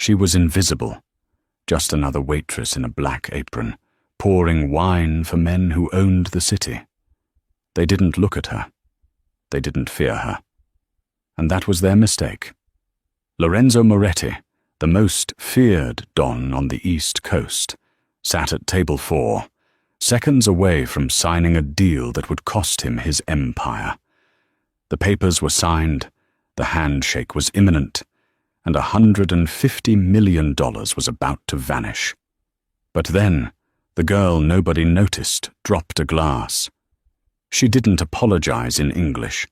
She was invisible, just another waitress in a black apron, pouring wine for men who owned the city. They didn't look at her. They didn't fear her. And that was their mistake. Lorenzo Moretti, the most feared Don on the East Coast, sat at table 4, seconds away from signing a deal that would cost him his empire. The papers were signed, the handshake was imminent, and $150 million was about to vanish. But then, the girl nobody noticed dropped a glass. She didn't apologize in English.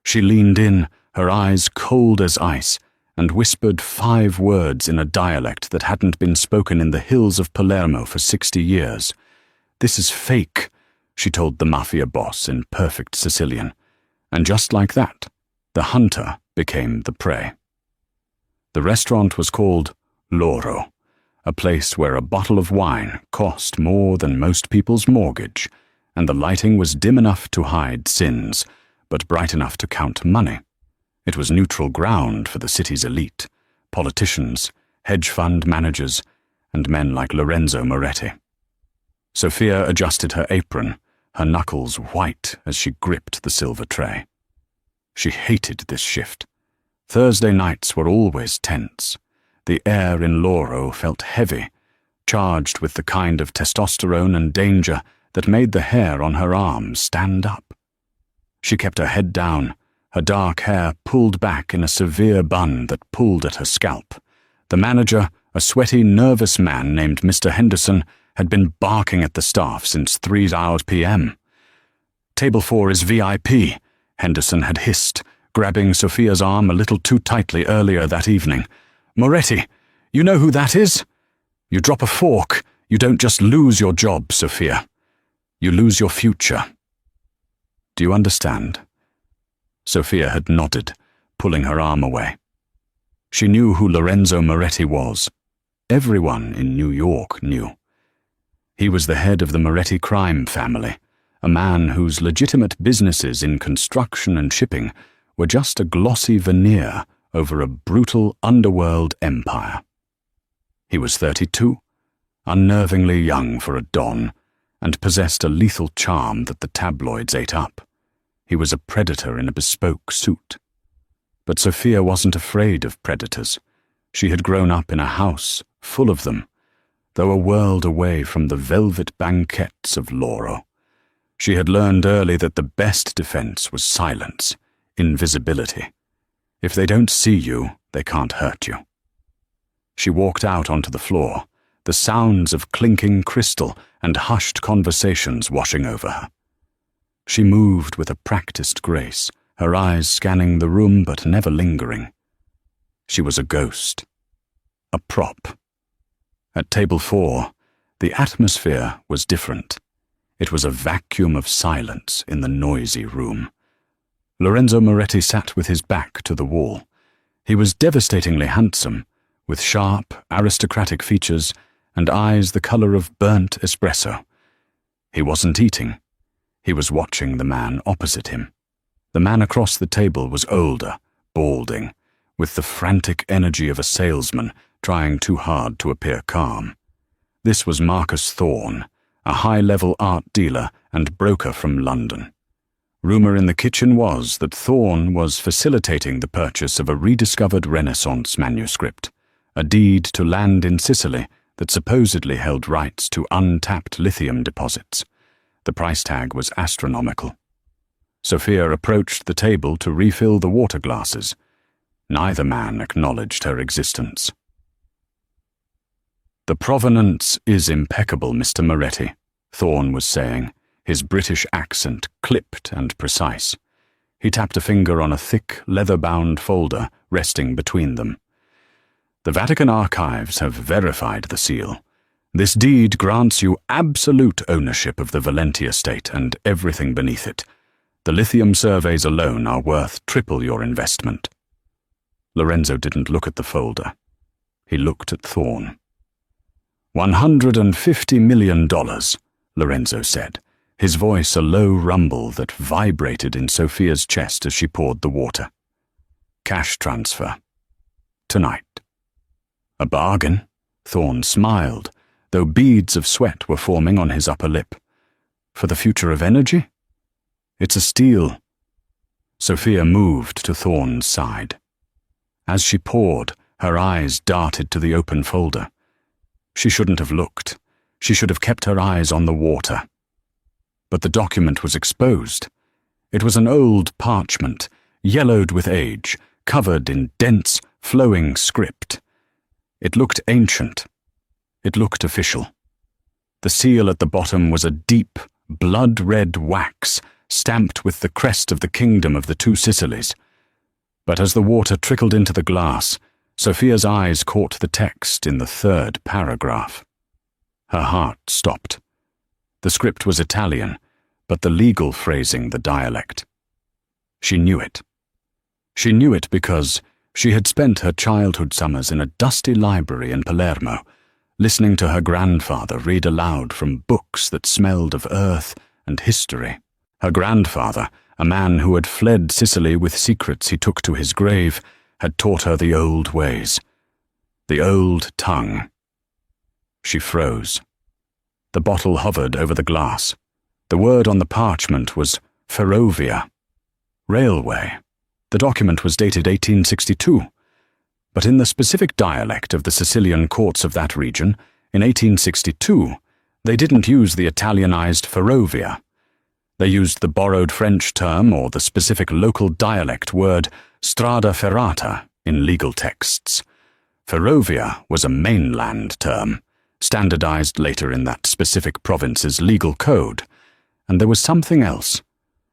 She leaned in, her eyes cold as ice, and whispered 5 words in a dialect that hadn't been spoken in the hills of Palermo for 60 years. "This is fake," she told the Mafia boss in perfect Sicilian. And just like that, the hunter became the prey. The restaurant was called Loro, a place where a bottle of wine cost more than most people's mortgage, and the lighting was dim enough to hide sins, but bright enough to count money. It was neutral ground for the city's elite, politicians, hedge fund managers, and men like Lorenzo Moretti. Sophia adjusted her apron, her knuckles white as she gripped the silver tray. She hated this shift. Thursday nights were always tense. The air in Loro felt heavy, charged with the kind of testosterone and danger that made the hair on her arms stand up. She kept her head down, her dark hair pulled back in a severe bun that pulled at her scalp. The manager, a sweaty, nervous man named Mr. Henderson, had been barking at the staff since 3:00 p.m. "Table 4 is VIP," Henderson had hissed, grabbing Sophia's arm a little too tightly earlier that evening. "Moretti, you know who that is? You drop a fork, you don't just lose your job, Sophia. You lose your future. Do you understand?" Sophia had nodded, pulling her arm away. She knew who Lorenzo Moretti was. Everyone in New York knew. He was the head of the Moretti crime family, a man whose legitimate businesses in construction and shipping were just a glossy veneer over a brutal underworld empire. He was 32, unnervingly young for a Don, and possessed a lethal charm that the tabloids ate up. He was a predator in a bespoke suit. But Sophia wasn't afraid of predators. She had grown up in a house full of them, though a world away from the velvet banquettes of Loro. She had learned early that the best defense was silence, invisibility. If they don't see you, they can't hurt you. She walked out onto the floor, the sounds of clinking crystal and hushed conversations washing over her. She moved with a practiced grace, her eyes scanning the room but never lingering. She was a ghost, a prop. At table 4, the atmosphere was different. It was a vacuum of silence in the noisy room. Lorenzo Moretti sat with his back to the wall. He was devastatingly handsome, with sharp, aristocratic features and eyes the color of burnt espresso. He wasn't eating. He was watching the man opposite him. The man across the table was older, balding, with the frantic energy of a salesman trying too hard to appear calm. This was Marcus Thorne, a high-level art dealer and broker from London. Rumor in the kitchen was that Thorne was facilitating the purchase of a rediscovered Renaissance manuscript, a deed to land in Sicily that supposedly held rights to untapped lithium deposits. The price tag was astronomical. Sophia approached the table to refill the water glasses. Neither man acknowledged her existence. "The provenance is impeccable, Mr. Moretti," Thorne was saying, his British accent clipped and precise. He tapped a finger on a thick, leather-bound folder resting between them. "The Vatican archives have verified the seal. This deed grants you absolute ownership of the Valenti estate and everything beneath it. The lithium surveys alone are worth triple your investment." Lorenzo didn't look at the folder. He looked at Thorne. $150 million, Lorenzo said, his voice a low rumble that vibrated in Sophia's chest as she poured the water. "Cash transfer. Tonight." A bargain, Thorn smiled, though beads of sweat were forming on his upper lip. For the future of energy? It's a steal. Sophia moved to Thorn's side. As she poured, her eyes darted to the open folder. She shouldn't have looked. She should have kept her eyes on the water. But the document was exposed. It was an old parchment, yellowed with age, covered in dense, flowing script. It looked ancient. It looked official. The seal at the bottom was a deep, blood-red wax, stamped with the crest of the kingdom of the two Sicilies. But as the water trickled into the glass, Sophia's eyes caught the text in the third paragraph. Her heart stopped. The script was Italian, but the legal phrasing the dialect. She knew it. She knew it because she had spent her childhood summers in a dusty library in Palermo, listening to her grandfather read aloud from books that smelled of earth and history. Her grandfather, a man who had fled Sicily with secrets he took to his grave, had taught her the old ways, the old tongue. She froze. The bottle hovered over the glass. The word on the parchment was ferrovia, railway. The document was dated 1862, but in the specific dialect of the Sicilian courts of that region, in 1862, they didn't use the Italianized ferrovia. They used the borrowed French term or the specific local dialect word strada ferrata in legal texts. Ferrovia was a mainland term, standardized later in that specific province's legal code. And there was something else,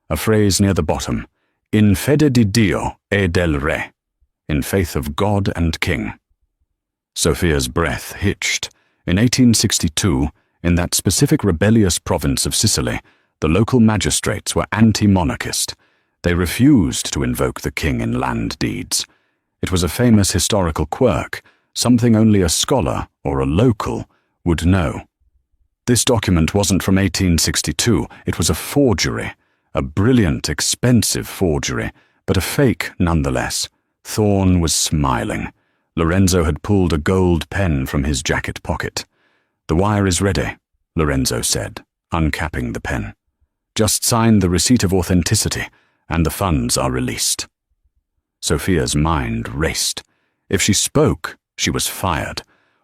a phrase near the bottom, in fede di Dio e del re, in faith of God and King. Sophia's breath hitched. In 1862, in that specific rebellious province of Sicily, the local magistrates were anti-monarchist. They refused to invoke the king in land deeds. It was a famous historical quirk, something only a scholar or a local would know. This document wasn't from 1862. It was a forgery, a brilliant, expensive forgery, but a fake nonetheless. Thorn was smiling. Lorenzo had pulled a gold pen from his jacket pocket. "The wire is ready," Lorenzo said, uncapping the pen. "Just sign the receipt of authenticity, and the funds are released." Sophia's mind raced. If she spoke, she was fired.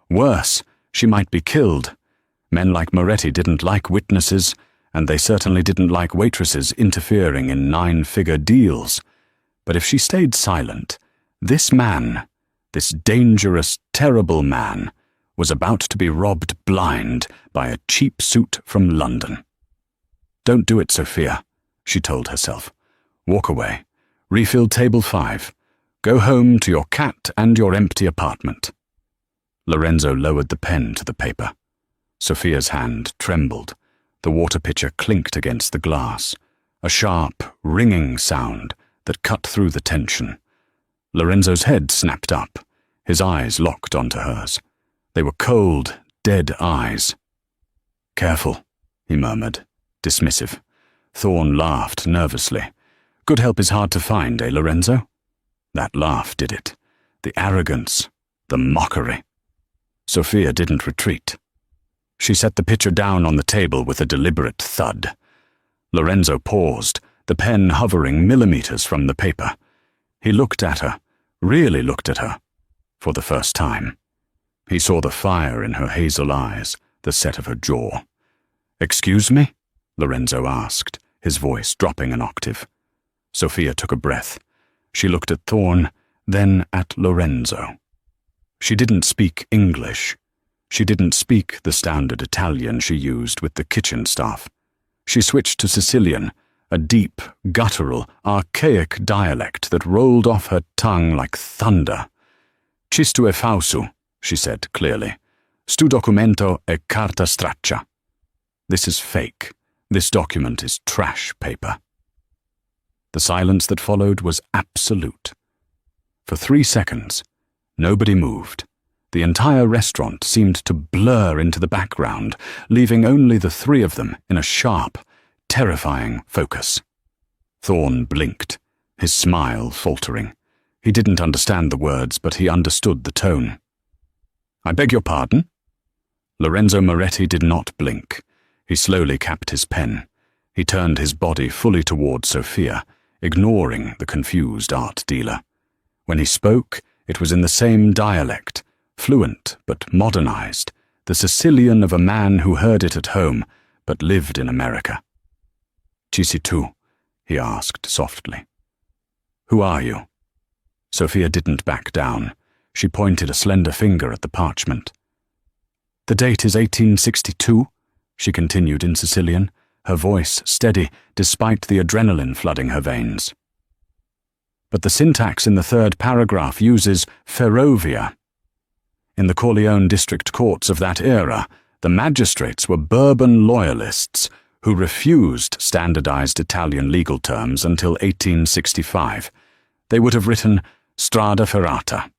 Worse, she might be killed. Men like Moretti didn't like witnesses, and they certainly didn't like waitresses interfering in 9-figure deals. But if she stayed silent, this man, this dangerous, terrible man, was about to be robbed blind by a cheap suit from London. "Don't do it, Sophia," she told herself. "Walk away. Refill table 5. Go home to your cat and your empty apartment." Lorenzo lowered the pen to the paper. Sophia's hand trembled. The water pitcher clinked against the glass, a sharp, ringing sound that cut through the tension. Lorenzo's head snapped up. His eyes locked onto hers. They were cold, dead eyes. "Careful," he murmured, dismissive. Thorn laughed nervously. "Good help is hard to find, eh, Lorenzo?" That laugh did it. The arrogance, the mockery. Sophia didn't retreat. She set the pitcher down on the table with a deliberate thud. Lorenzo paused, the pen hovering millimeters from the paper. He looked at her, really looked at her, for the first time. He saw the fire in her hazel eyes, the set of her jaw. "Excuse me?" Lorenzo asked, his voice dropping an octave. Sophia took a breath. She looked at Thorn, then at Lorenzo. She didn't speak English. She didn't speak the standard Italian she used with the kitchen staff. She switched to Sicilian, a deep, guttural, archaic dialect that rolled off her tongue like thunder. "Cistu è falso," she said clearly. "Stu documento è carta straccia." This is fake. This document is trash paper. The silence that followed was absolute. For 3 seconds, nobody moved. The entire restaurant seemed to blur into the background, leaving only the 3 of them in a sharp, terrifying focus. Thorn blinked, his smile faltering. He didn't understand the words, but he understood the tone. I beg your pardon? Lorenzo Moretti did not blink. He slowly capped his pen. He turned his body fully towards Sophia, ignoring the confused art dealer. When he spoke, it was in the same dialect, fluent but modernized, the Sicilian of a man who heard it at home but lived in America. Ci sei tu? He asked softly. Who are you? Sophia didn't back down. She pointed a slender finger at the parchment. The date is 1862, she continued in Sicilian, her voice steady despite the adrenaline flooding her veins. But the syntax in the third paragraph uses ferrovia. In the Corleone district courts of that era, the magistrates were Bourbon loyalists who refused standardized Italian legal terms until 1865. They would have written strada ferrata.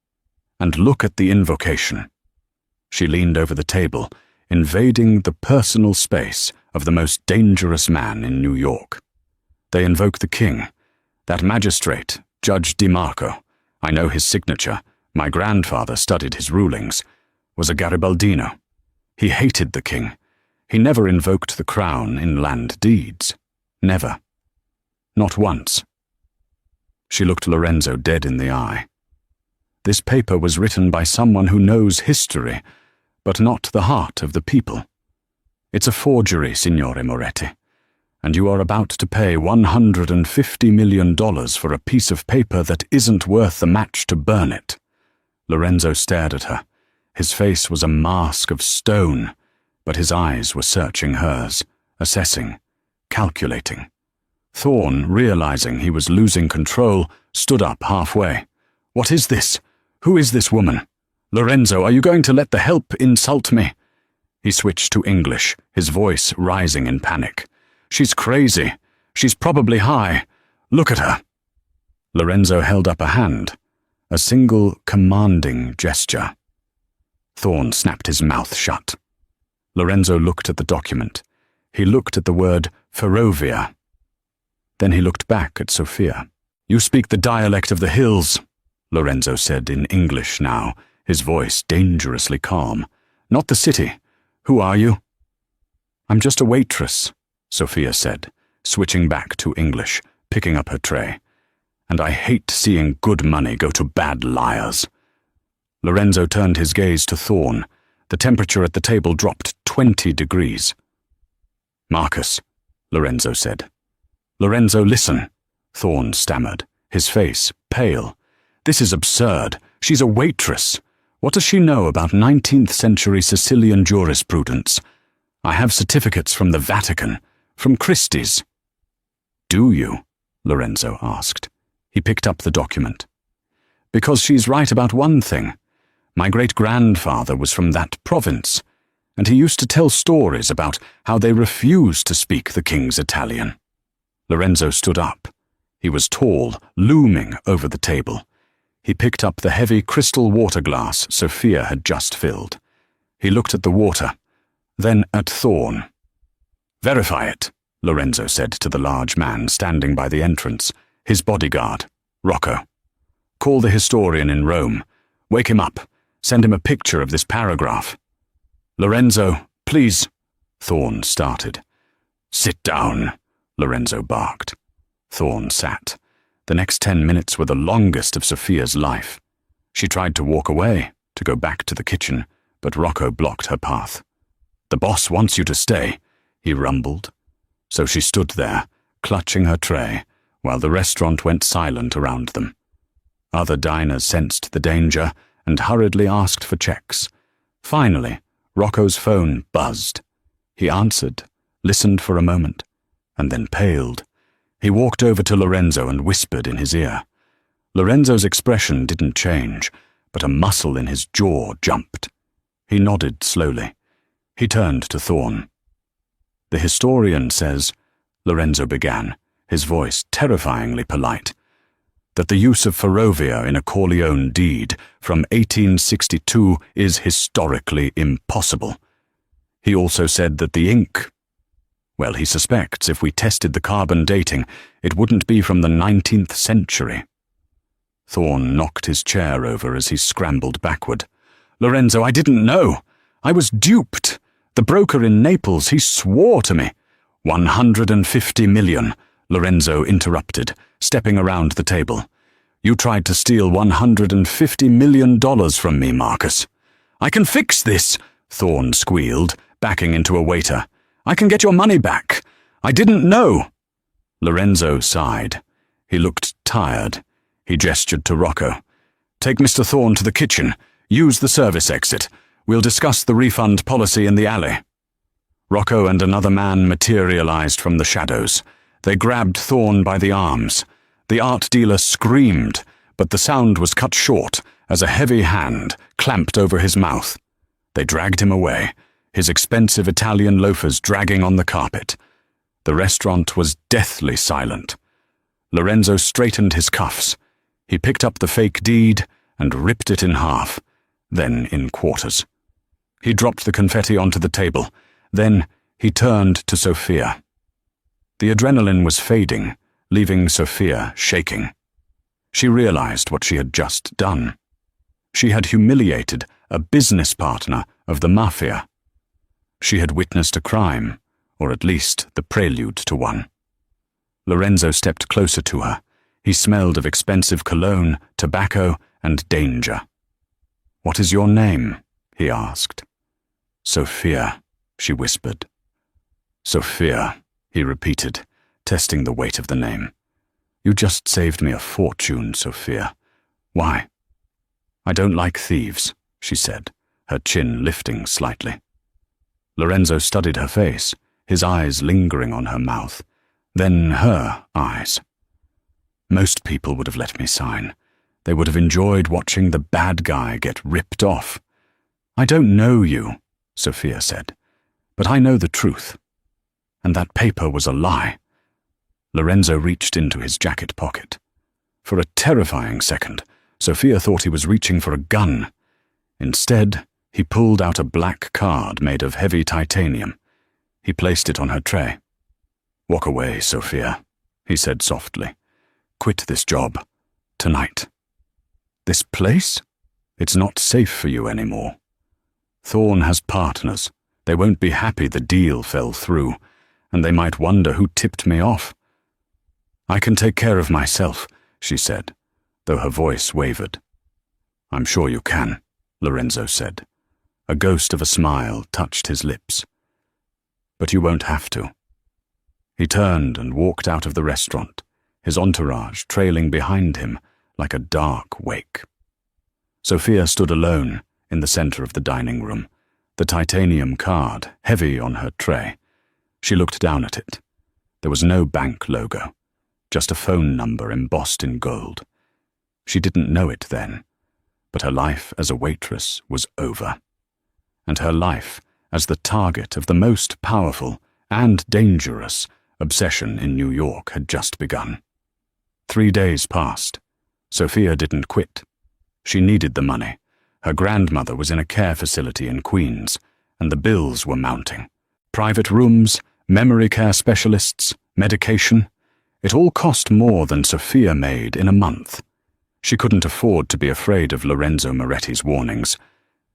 And look at the invocation. She leaned over the table, invading the personal space of the most dangerous man in New York. They invoke the king, that magistrate, Judge DiMarco. I know his signature. My grandfather studied his rulings. Was a Garibaldino. He hated the king. He never invoked the crown in land deeds. Never. Not once. She looked Lorenzo dead in the eye. This paper was written by someone who knows history, but not the heart of the people. It's a forgery, Signore Moretti, and you are about to pay $150 million for a piece of paper that isn't worth the match to burn it. Lorenzo stared at her. His face was a mask of stone, but his eyes were searching hers, assessing, calculating. Thorne, realizing he was losing control, stood up halfway. What is this? Who is this woman? Lorenzo, are you going to let the help insult me? He switched to English, his voice rising in panic. She's crazy. She's probably high. Look at her. Lorenzo held up a hand, a single commanding gesture. Thorne snapped his mouth shut. Lorenzo looked at the document. He looked at the word ferrovia. Then he looked back at Sophia. You speak the dialect of the hills, Lorenzo said in English now, his voice dangerously calm. Not the city. Who are you? I'm just a waitress, Sophia said, switching back to English, picking up her tray. And I hate seeing good money go to bad liars. Lorenzo turned his gaze to Thorne. The temperature at the table dropped 20 degrees. Marcus, Lorenzo said. Lorenzo, listen, Thorne stammered, his face pale. This is absurd. She's a waitress. What does she know about 19th century Sicilian jurisprudence? I have certificates from the Vatican, from Christie's. Do you? Lorenzo asked. He picked up the document. Because she's right about one thing. My great-grandfather was from that province, and he used to tell stories about how they refused to speak the king's Italian. Lorenzo stood up. He was tall, looming over the table. He picked up the heavy crystal water glass Sophia had just filled. He looked at the water, then at Thorne. Verify it, Lorenzo said to the large man standing by the entrance, his bodyguard, Rocco. Call the historian in Rome. Wake him up. Send him a picture of this paragraph. Lorenzo, please, Thorne started. Sit down, Lorenzo barked. Thorne sat. The next 10 minutes were the longest of Sophia's life. She tried to walk away, to go back to the kitchen, but Rocco blocked her path. The boss wants you to stay, he rumbled. So she stood there, clutching her tray, while the restaurant went silent around them. Other diners sensed the danger and hurriedly asked for checks. Finally, Rocco's phone buzzed. He answered, listened for a moment, and then paled. He walked over to Lorenzo and whispered in his ear. Lorenzo's expression didn't change, but a muscle in his jaw jumped. He nodded slowly. He turned to Thorne. The historian says, Lorenzo began, his voice terrifyingly polite, that the use of ferrovia in a Corleone deed from 1862 is historically impossible. He also said that the ink, well, he suspects if we tested the carbon dating, it wouldn't be from the 19th century. Thorne knocked his chair over as he scrambled backward. Lorenzo, I didn't know. I was duped. The broker in Naples, he swore to me. 150 million, Lorenzo interrupted, stepping around the table. You tried to steal $150 million from me, Marcus. I can fix this, Thorne squealed, backing into a waiter. I can get your money back. I didn't know. Lorenzo sighed. He looked tired. He gestured to Rocco. Take Mr. Thorne to the kitchen. Use the service exit. We'll discuss the refund policy in the alley. Rocco and another man materialized from the shadows. They grabbed Thorne by the arms. The art dealer screamed, but the sound was cut short as a heavy hand clamped over his mouth. They dragged him away, his expensive Italian loafers dragging on the carpet. The restaurant was deathly silent. Lorenzo straightened his cuffs. He picked up the fake deed and ripped it in half, then in quarters. He dropped the confetti onto the table. Then he turned to Sophia. The adrenaline was fading, leaving Sophia shaking. She realized what she had just done. She had humiliated a business partner of the Mafia. She had witnessed a crime, or at least the prelude to one. Lorenzo stepped closer to her. He smelled of expensive cologne, tobacco, and danger. "What is your name?" he asked. "Sophia," she whispered. "Sophia," he repeated, testing the weight of the name. "You just saved me a fortune, Sophia. Why?" "I don't like thieves," she said, her chin lifting slightly. Lorenzo studied her face, his eyes lingering on her mouth, then her eyes. "Most people would have let me sign. They would have enjoyed watching the bad guy get ripped off." "I don't know you," Sophia said, "but I know the truth. And that paper was a lie." Lorenzo reached into his jacket pocket. For a terrifying second, Sophia thought he was reaching for a gun. Instead, he pulled out a black card made of heavy titanium. He placed it on her tray. "Walk away, Sophia," he said softly. "Quit this job. Tonight. This place? It's not safe for you anymore. Thorne has partners. They won't be happy the deal fell through, and they might wonder who tipped me off." "I can take care of myself," she said, though her voice wavered. "I'm sure you can," Lorenzo said. A ghost of a smile touched his lips. "But you won't have to." He turned and walked out of the restaurant, his entourage trailing behind him like a dark wake. Sophia stood alone in the center of the dining room, the titanium card heavy on her tray. She looked down at it. There was no bank logo, just a phone number embossed in gold. She didn't know it then, but her life as a waitress was over. And her life as the target of the most powerful and dangerous obsession in New York had just begun. 3 days passed. Sophia didn't quit. She needed the money. Her grandmother was in a care facility in Queens, and the bills were mounting. Private rooms, memory care specialists, medication. It all cost more than Sophia made in a month. She couldn't afford to be afraid of Lorenzo Moretti's warnings,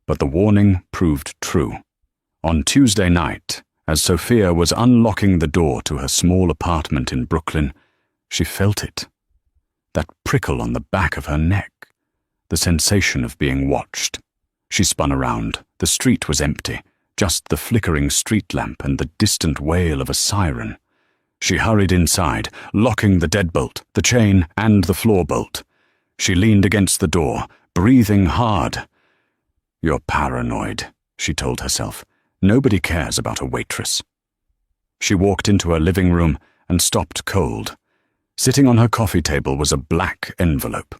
but the warning proved true. On Tuesday night, as Sophia was unlocking the door to her small apartment in Brooklyn, she felt it. That prickle on the back of her neck, the sensation of being watched. She spun around. The street was empty, just the flickering street lamp and the distant wail of a siren. She hurried inside, locking the deadbolt, the chain, and the floor bolt. She leaned against the door, breathing hard. "You're paranoid," she told herself. "Nobody cares about a waitress." She walked into her living room and stopped cold. Sitting on her coffee table was a black envelope.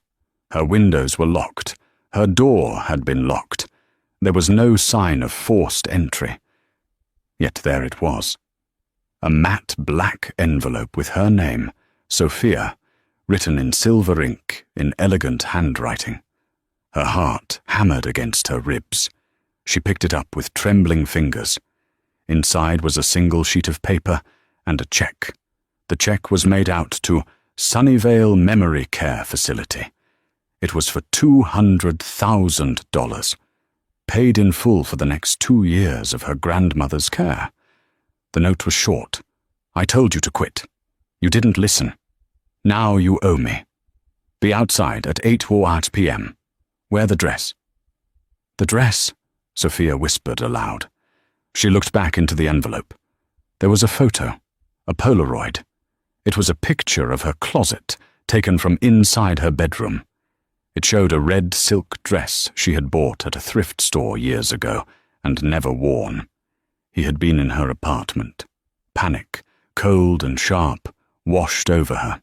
Her windows were locked. Her door had been locked. There was no sign of forced entry. Yet there it was. A matte black envelope with her name, Sophia, written in silver ink in elegant handwriting. Her heart hammered against her ribs. She picked it up with trembling fingers. Inside was a single sheet of paper and a check. The check was made out to Sunnyvale Memory Care Facility. It was for $200,000. paid in full for the next 2 years of her grandmother's care. The note was short. I told you to quit. You didn't listen. Now you owe me. Be outside at 8:08 p.m. Wear the dress. The dress, Sophia whispered aloud. She looked back into the envelope. There was a photo, a Polaroid. It was a picture of her closet, taken from inside her bedroom. It showed a red silk dress she had bought at a thrift store years ago and never worn. He had been in her apartment. Panic, cold and sharp, washed over her.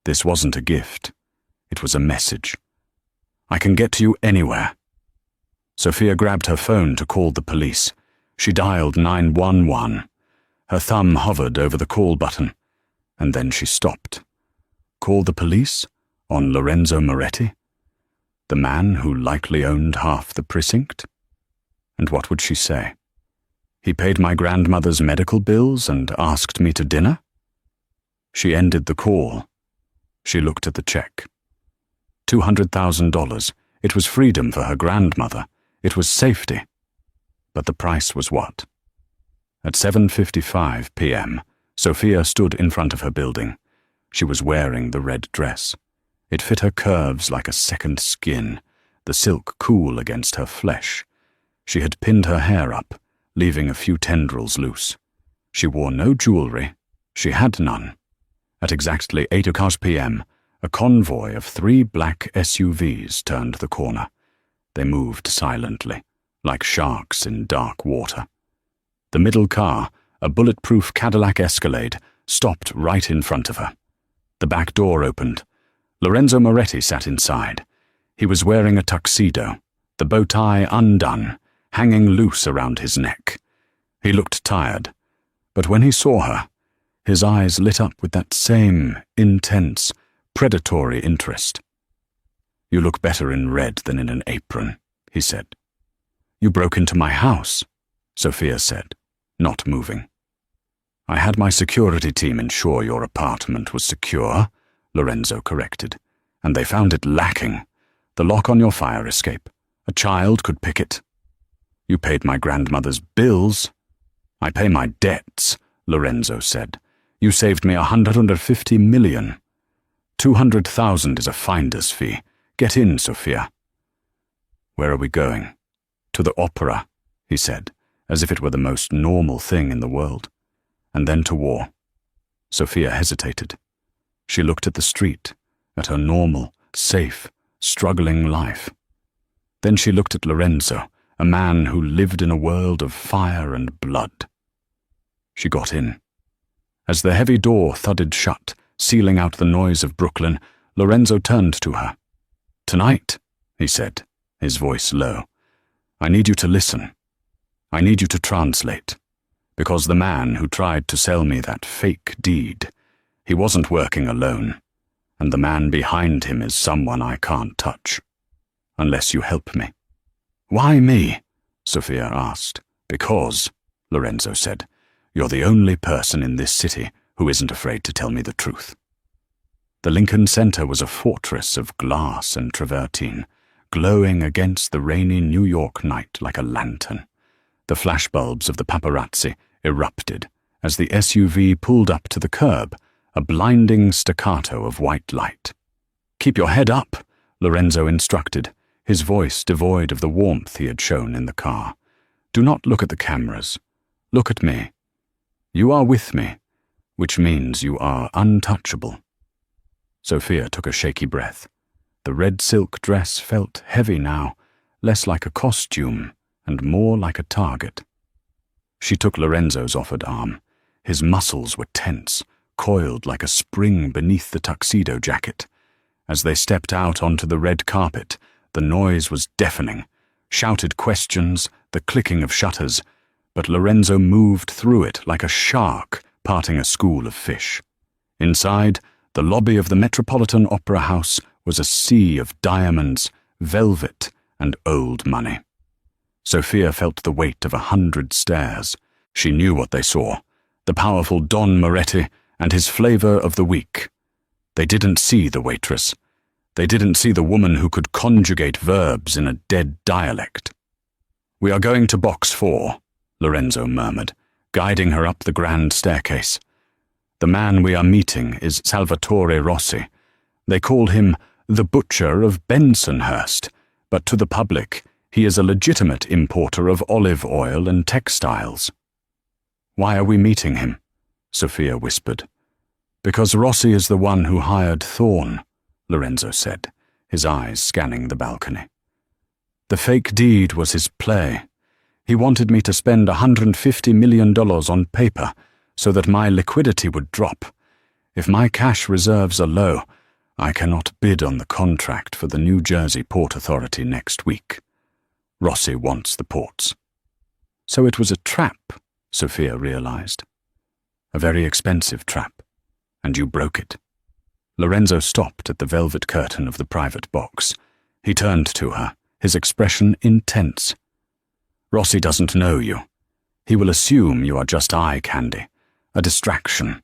This wasn't a gift. It was a message. I can get to you anywhere. Sophia grabbed her phone to call the police. She dialed 911. Her thumb hovered over the call button, and then she stopped. Call the police? On Lorenzo Moretti? The man who likely owned half the precinct? And what would she say? He paid my grandmother's medical bills and asked me to dinner? She ended the call. She looked at the check. $200,000. It was freedom for her grandmother. It was safety. But the price was what? At 7:55 p.m., Sophia stood in front of her building. She was wearing the red dress. It fit her curves like a second skin, the silk cool against her flesh. She had pinned her hair up, leaving a few tendrils loose. She wore no jewelry. She had none. At exactly 8:00 p.m., a convoy of 3 black SUVs turned the corner. They moved silently, like sharks in dark water. The middle car, a bulletproof Cadillac Escalade, stopped right in front of her. The back door opened. Lorenzo Moretti sat inside. He was wearing a tuxedo, the bow tie undone, hanging loose around his neck. He looked tired, but when he saw her, his eyes lit up with that same intense, predatory interest. You look better in red than in an apron, he said. You broke into my house, Sophia said, not moving. I had my security team ensure your apartment was secure, Lorenzo corrected, and they found it lacking. The lock on your fire escape. A child could pick it. You paid my grandmother's bills. I pay my debts, Lorenzo said. You saved me $150 million. $200,000 is a finder's fee. Get in, Sophia. Where are we going? To the opera, he said, as if it were the most normal thing in the world. And then to war. Sophia hesitated. She looked at the street, at her normal, safe, struggling life. Then she looked at Lorenzo, a man who lived in a world of fire and blood. She got in. As the heavy door thudded shut, sealing out the noise of Brooklyn, Lorenzo turned to her. Tonight, he said, his voice low, I need you to listen. I need you to translate. Because the man who tried to sell me that fake deed, he wasn't working alone, and the man behind him is someone I can't touch. Unless you help me. Why me? Sophia asked. Because, Lorenzo said, you're the only person in this city who isn't afraid to tell me the truth. The Lincoln Center was a fortress of glass and travertine, glowing against the rainy New York night like a lantern. The flashbulbs of the paparazzi erupted as the SUV pulled up to the curb, a blinding staccato of white light. Keep your head up, Lorenzo instructed, his voice devoid of the warmth he had shown in the car. Do not look at the cameras. Look at me. You are with me, which means you are untouchable. Sophia took a shaky breath. The red silk dress felt heavy now, less like a costume and more like a target. She took Lorenzo's offered arm. His muscles were tense, coiled like a spring beneath the tuxedo jacket. As they stepped out onto the red carpet, the noise was deafening. Shouted questions, the clicking of shutters, but Lorenzo moved through it like a shark parting a school of fish. Inside, the lobby of the Metropolitan Opera House was a sea of diamonds, velvet, and old money. Sophia felt the weight of 100 stares. She knew what they saw, the powerful Don Moretti and his flavor of the week. They didn't see the waitress. They didn't see the woman who could conjugate verbs in a dead dialect. "We are going to box 4, Lorenzo murmured, guiding her up the grand staircase. "The man we are meeting is Salvatore Rossi. They call him the Butcher of Bensonhurst, but to the public he is a legitimate importer of olive oil and textiles." "Why are we meeting him?" Sophia whispered. "Because Rossi is the one who hired Thorne," Lorenzo said, his eyes scanning the balcony. "The fake deed was his play. He wanted me to spend $150 million on paper so that my liquidity would drop. If my cash reserves are low, I cannot bid on the contract for the New Jersey Port Authority next week. Rossi wants the ports." "So it was a trap," Sophia realized. "A very expensive trap, and you broke it." Lorenzo stopped at the velvet curtain of the private box. He turned to her, his expression intense. "Rossi doesn't know you. He will assume you are just eye candy, a distraction.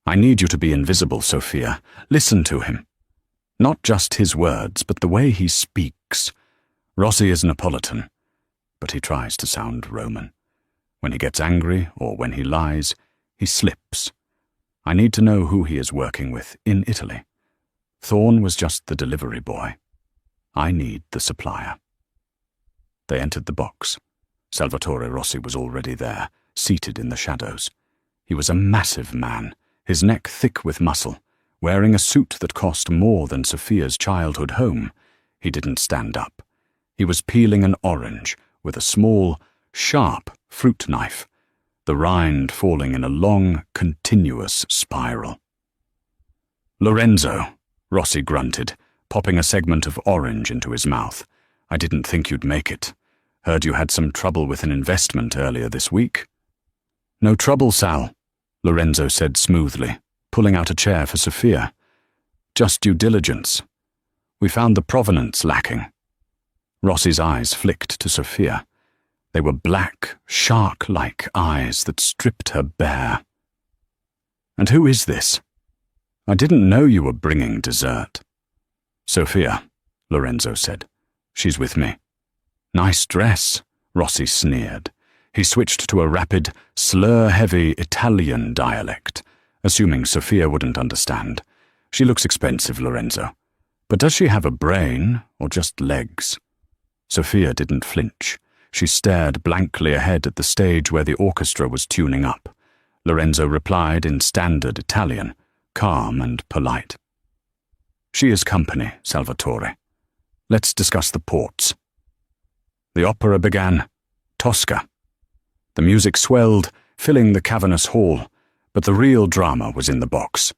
I need you to be invisible, Sophia. Listen to him. Not just his words, but the way he speaks. Rossi is Neapolitan, but he tries to sound Roman. When he gets angry or when he lies, he slips. I need to know who he is working with in Italy. Thorne was just the delivery boy. I need the supplier." They entered the box. Salvatore Rossi was already there, seated in the shadows. He was a massive man, his neck thick with muscle, wearing a suit that cost more than Sophia's childhood home. He didn't stand up. He was peeling an orange with a small, sharp fruit knife, the rind falling in a long, continuous spiral. "Lorenzo," Rossi grunted, popping a segment of orange into his mouth. "I didn't think you'd make it. Heard you had some trouble with an investment earlier this week." "No trouble, Sal," Lorenzo said smoothly, pulling out a chair for Sophia. "Just due diligence. We found the provenance lacking." Rossi's eyes flicked to Sophia. They were black, shark-like eyes that stripped her bare. "And who is this? I didn't know you were bringing dessert." "Sophia," Lorenzo said. "She's with me." "Nice dress," Rossi sneered. He switched to a rapid, slur-heavy Italian dialect, assuming Sophia wouldn't understand. "She looks expensive, Lorenzo. But does she have a brain, or just legs?" Sophia didn't flinch. She stared blankly ahead at the stage where the orchestra was tuning up. Lorenzo replied in standard Italian, calm and polite. "She is company, Salvatore. Let's discuss the ports." The opera began, Tosca. The music swelled, filling the cavernous hall, but the real drama was in the box.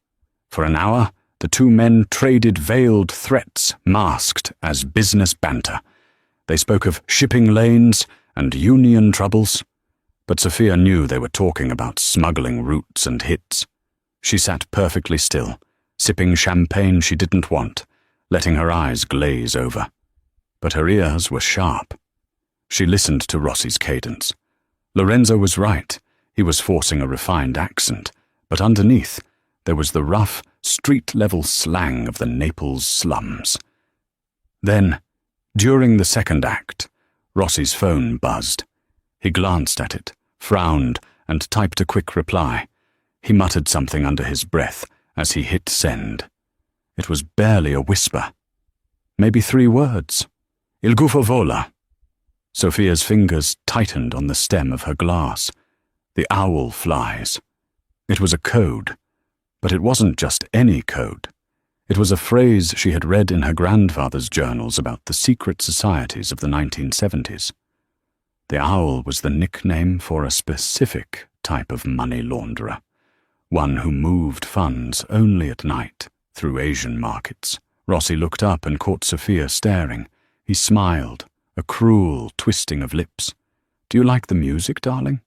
For an hour, the two men traded veiled threats masked as business banter. They spoke of shipping lanes and union troubles, but Sophia knew they were talking about smuggling routes and hits. She sat perfectly still, sipping champagne she didn't want, letting her eyes glaze over. But her ears were sharp. She listened to Rossi's cadence. Lorenzo was right. He was forcing a refined accent, but underneath there was the rough, street-level slang of the Naples slums. Then, during the second act, Rossi's phone buzzed. He glanced at it, frowned, and typed a quick reply. He muttered something under his breath as he hit send. It was barely a whisper. Maybe 3 words. "Il gufo vola." Sophia's fingers tightened on the stem of her glass. "The owl flies." It was a code, but it wasn't just any code. It was a phrase she had read in her grandfather's journals about the secret societies of the 1970s. The owl was the nickname for a specific type of money launderer, one who moved funds only at night through Asian markets. Rossi looked up and caught Sophia staring. He smiled, a cruel twisting of lips. "Do you like the music, darling?"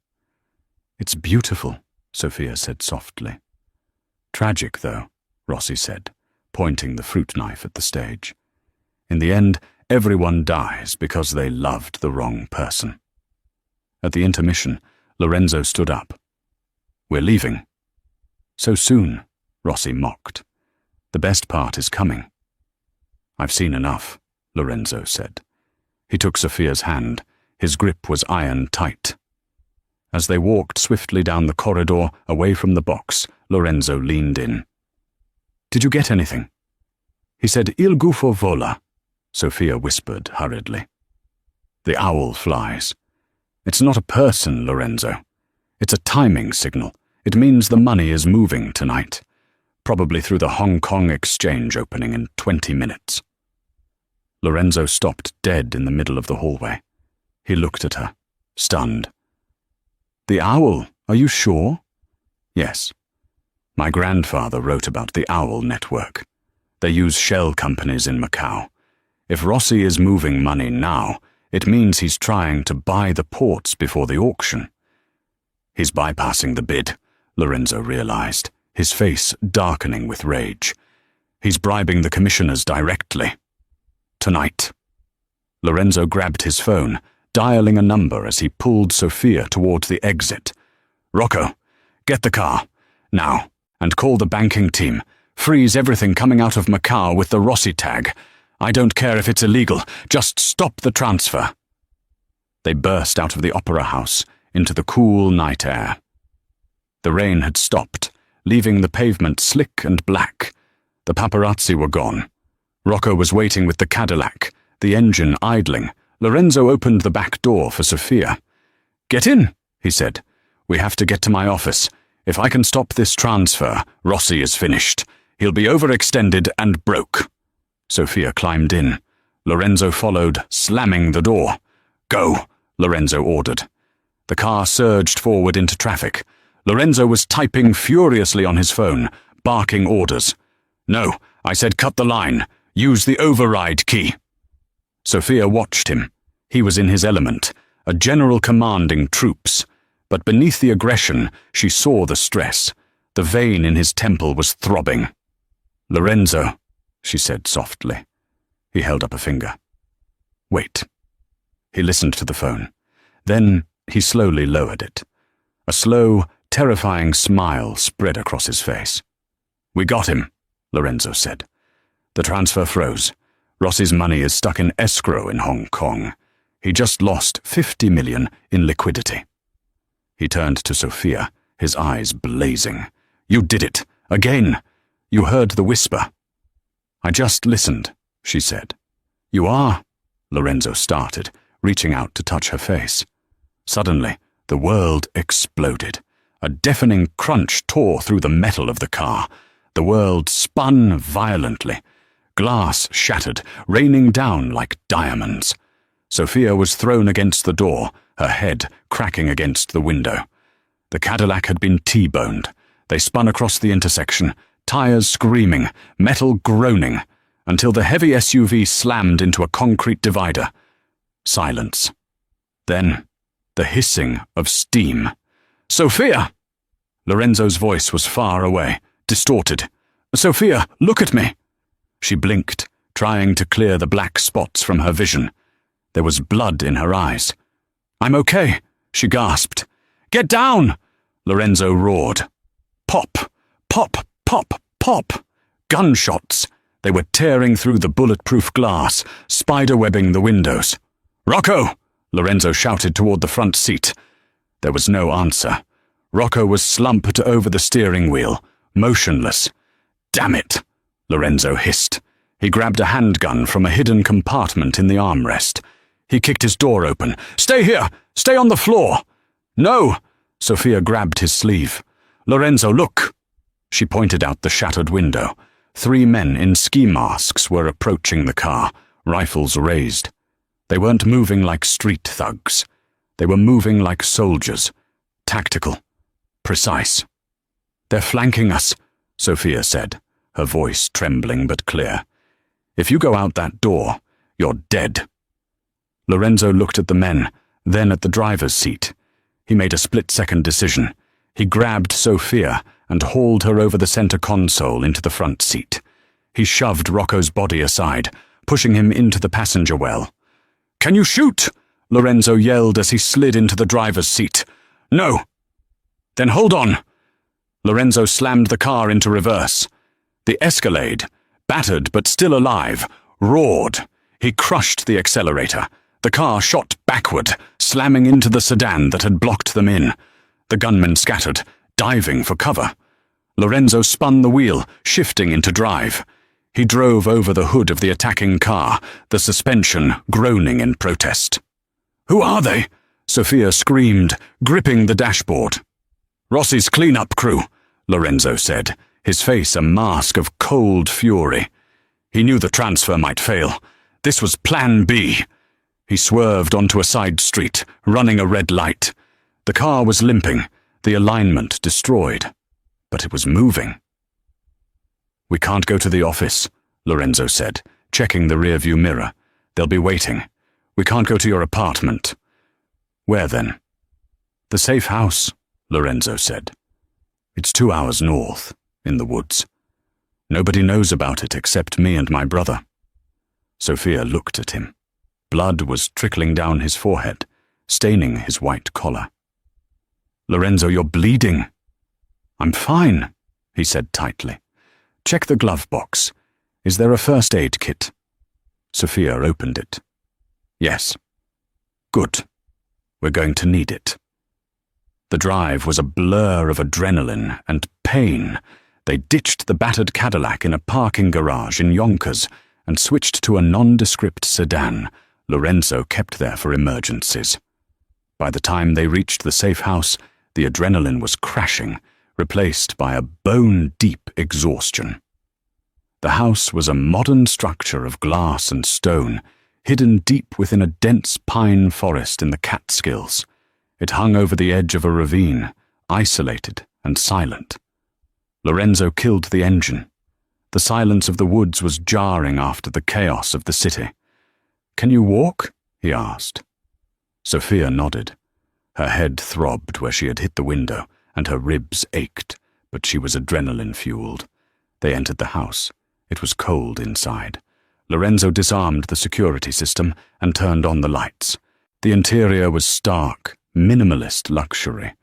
"It's beautiful," Sophia said softly. "Tragic, though," Rossi said, pointing the fruit knife at the stage. "In the end, everyone dies because they loved the wrong person." At the intermission, Lorenzo stood up. "We're leaving." "So soon," Rossi mocked. "The best part is coming." "I've seen enough," Lorenzo said. He took Sophia's hand, His grip was iron tight. As they walked swiftly down the corridor, away from the box, Lorenzo leaned in. "Did you get anything?" He said, "Il gufo vola," Sophia whispered hurriedly. "The owl flies. It's not a person, Lorenzo. It's a timing signal. It means the money is moving tonight, probably through the Hong Kong exchange opening in 20 minutes. Lorenzo stopped dead in the middle of the hallway. He looked at her, stunned. "The owl, are you sure?" "Yes. My grandfather wrote about the Owl Network. They use shell companies in Macau. If Rossi is moving money now, it means he's trying to buy the ports before the auction." He's bypassing the bid, Lorenzo realized, his face darkening with rage. He's bribing the commissioners directly. Tonight. Lorenzo grabbed his phone, dialing a number as he pulled Sophia towards the exit. "Rocco, get the car, now, and call the banking team. Freeze everything coming out of Macau with the Rossi tag. I don't care if it's illegal, just stop the transfer." They burst out of the opera house into the cool night air. The rain had stopped, leaving the pavement slick and black. The paparazzi were gone. Rocco was waiting with the Cadillac, the engine idling. Lorenzo opened the back door for Sophia. "Get in," he said. "We have to get to my office. If I can stop this transfer, Rossi is finished. He'll be overextended and broke." Sophia climbed in. Lorenzo followed, slamming the door. "Go," Lorenzo ordered. The car surged forward into traffic. Lorenzo was typing furiously on his phone, barking orders. "No, I said cut the line. Use the override key." Sophia watched him. He was in his element, a general commanding troops. But beneath the aggression, she saw the stress. The vein in his temple was throbbing. "Lorenzo," she said softly. He held up a finger. "Wait." He listened to the phone. Then he slowly lowered it. A slow, terrifying smile spread across his face. "We got him," Lorenzo said. "The transfer froze. Rossi's money is stuck in escrow in Hong Kong. He just lost 50 million in liquidity." He turned to Sophia, his eyes blazing. "You did it. Again. You heard the whisper." "I just listened," she said. "You are?" Lorenzo started, reaching out to touch her face. Suddenly, the world exploded. A deafening crunch tore through the metal of the car. The world spun violently. Glass shattered, raining down like diamonds. Sophia was thrown against the door, her head cracking against the window. The Cadillac had been T-boned. They spun across the intersection, tires screaming, metal groaning, until the heavy SUV slammed into a concrete divider. Silence. Then, the hissing of steam. "Sophia!" Lorenzo's voice was far away, distorted. "Sophia, look at me!" She blinked, trying to clear the black spots from her vision. There was blood in her eyes. "I'm okay," she gasped. "Get down!" Lorenzo roared. Pop, pop, pop, pop. Gunshots. They were tearing through the bulletproof glass, spiderwebbing the windows. "Rocco!" Lorenzo shouted toward the front seat. There was no answer. Rocco was slumped over the steering wheel, motionless. "Damn it!" Lorenzo hissed. He grabbed a handgun from a hidden compartment in the armrest. He kicked his door open. "Stay here! Stay on the floor!" "No!" Sophia grabbed his sleeve. "Lorenzo, look!" She pointed out the shattered window. 3 men in ski masks were approaching the car, rifles raised. They weren't moving like street thugs. They were moving like soldiers. Tactical. Precise. "They're flanking us," Sophia said, her voice trembling but clear. "If you go out that door, you're dead." Lorenzo looked at the men, then at the driver's seat. He made a split-second decision. He grabbed Sophia and hauled her over the center console into the front seat. He shoved Rocco's body aside, pushing him into the passenger well. "Can you shoot?" Lorenzo yelled as he slid into the driver's seat. "No." "Then hold on." Lorenzo slammed the car into reverse. The Escalade, battered but still alive, roared. He crushed the accelerator. The car shot backward, slamming into the sedan that had blocked them in. The gunmen scattered, diving for cover. Lorenzo spun the wheel, shifting into drive. He drove over the hood of the attacking car, the suspension groaning in protest. "Who are they?" Sofia screamed, gripping the dashboard. "Rossi's cleanup crew," Lorenzo said, his face a mask of cold fury. He knew the transfer might fail. This was Plan B. He swerved onto a side street, running a red light. The car was limping, the alignment destroyed. But it was moving. "We can't go to the office," Lorenzo said, checking the rearview mirror. "They'll be waiting. We can't go to your apartment." "Where then?" "The safe house," Lorenzo said. "It's 2 hours north, in the woods. Nobody knows about it except me and my brother." Sofia looked at him. Blood was trickling down his forehead, staining his white collar. "Lorenzo, you're bleeding." "I'm fine," he said tightly. "Check the glove box. Is there a first aid kit?" Sofia opened it. "Yes." "Good. We're going to need it." The drive was a blur of adrenaline and pain. They ditched the battered Cadillac in a parking garage in Yonkers and switched to a nondescript sedan Lorenzo kept there for emergencies. By the time they reached the safe house, the adrenaline was crashing, replaced by a bone-deep exhaustion. The house was a modern structure of glass and stone, hidden deep within a dense pine forest in the Catskills. It hung over the edge of a ravine, isolated and silent. Lorenzo killed the engine. The silence of the woods was jarring after the chaos of the city. "Can you walk?" he asked. Sofia nodded. Her head throbbed where she had hit the window, and her ribs ached, but she was adrenaline-fueled. They entered the house. It was cold inside. Lorenzo disarmed the security system and turned on the lights. The interior was stark, minimalist luxury.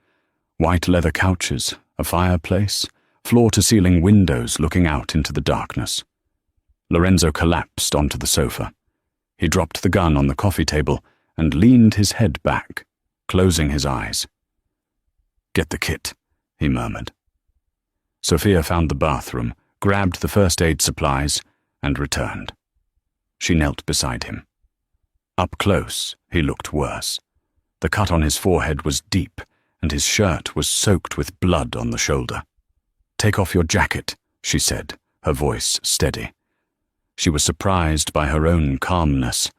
White leather couches, a fireplace, floor-to-ceiling windows looking out into the darkness. Lorenzo collapsed onto the sofa. He dropped the gun on the coffee table and leaned his head back, closing his eyes. "Get the kit," he murmured. Sofia found the bathroom, grabbed the first aid supplies, and returned. She knelt beside him. Up close, he looked worse. The cut on his forehead was deep, and his shirt was soaked with blood on the shoulder. "Take off your jacket," she said, her voice steady. She was surprised by her own calmness.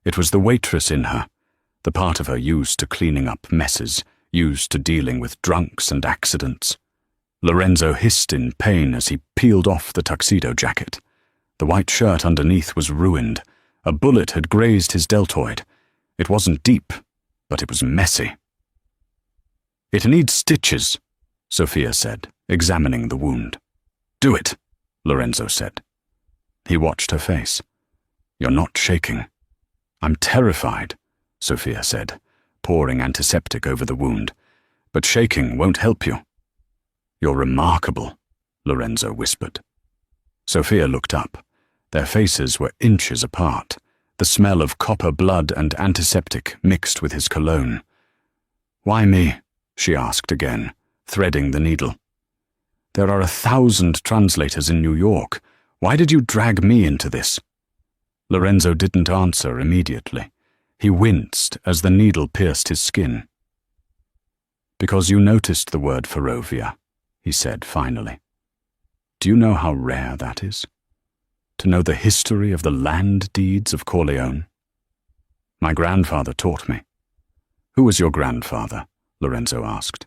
It was the waitress in her, the part of her used to cleaning up messes, used to dealing with drunks and accidents. Lorenzo hissed in pain as he peeled off the tuxedo jacket. The white shirt underneath was ruined. A bullet had grazed his deltoid. It wasn't deep, but it was messy. "It needs stitches," Sofia said, examining the wound. "Do it," Lorenzo said. He watched her face. "You're not shaking." "I'm terrified," Sofia said, pouring antiseptic over the wound. "But shaking won't help you." "You're remarkable," Lorenzo whispered. Sofia looked up. Their faces were inches apart, the smell of copper blood and antiseptic mixed with his cologne. "Why me?" she asked again, threading the needle. "There are 1,000 translators in New York. Why did you drag me into this?" Lorenzo didn't answer immediately. He winced as the needle pierced his skin. "Because you noticed the word Ferrovia," he said finally. "Do you know how rare that is? To know the history of the land deeds of Corleone? My grandfather taught me." "Who was your grandfather?" Lorenzo asked.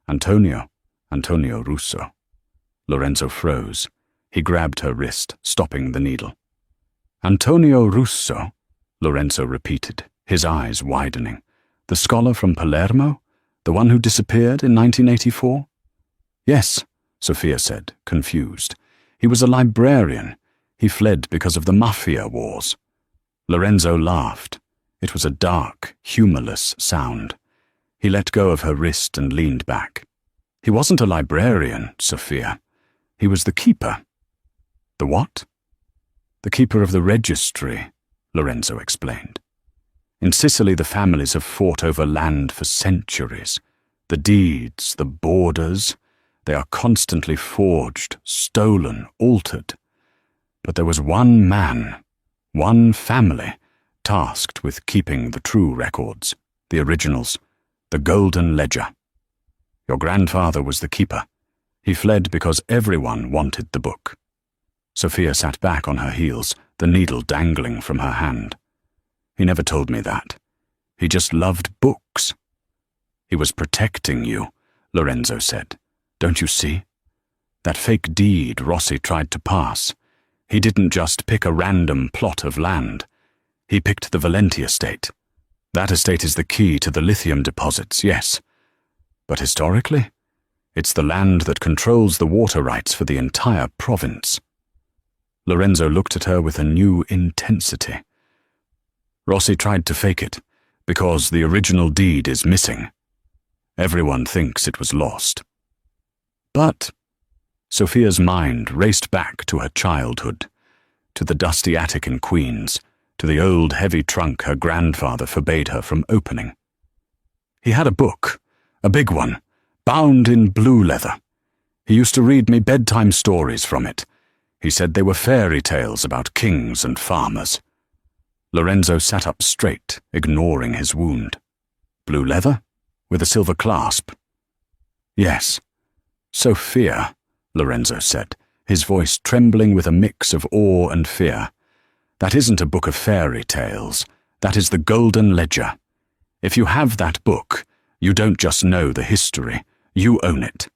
Antonio Russo." Lorenzo froze. He grabbed her wrist, stopping the needle. "Antonio Russo," Lorenzo repeated, his eyes widening. "The scholar from Palermo? The one who disappeared in 1984? "Yes," Sofia said, confused. "He was a librarian. He fled because of the Mafia wars." Lorenzo laughed. It was a dark, humorless sound. He let go of her wrist and leaned back. "He wasn't a librarian, Sofia. He was the keeper." "The what?" "The keeper of the registry," Lorenzo explained. In Sicily, the families have fought over land for centuries. The deeds, the borders, they are constantly forged, stolen, altered. But there was one man, one family, tasked with keeping the true records, the originals, the golden ledger. Your grandfather was the keeper. He fled because everyone wanted the book. Sophia sat back on her heels, the needle dangling from her hand. He never told me that. He just loved books. He was protecting you, Lorenzo said. Don't you see? That fake deed Rossi tried to pass. He didn't just pick a random plot of land. He picked the Valenti estate. That estate is the key to the lithium deposits, yes. But historically, it's the land that controls the water rights for the entire province. Lorenzo looked at her with a new intensity. Rossi tried to fake it, because the original deed is missing. Everyone thinks it was lost. But Sophia's mind raced back to her childhood, to the dusty attic in Queens, to the old heavy trunk her grandfather forbade her from opening. He had a book, a big one, bound in blue leather. He used to read me bedtime stories from it. He said they were fairy tales about kings and farmers. Lorenzo sat up straight, ignoring his wound. Blue leather? With a silver clasp? Yes. Sophia, Lorenzo said, his voice trembling with a mix of awe and fear. That isn't a book of fairy tales. That is the golden ledger. If you have that book, you don't just know the history, you own it.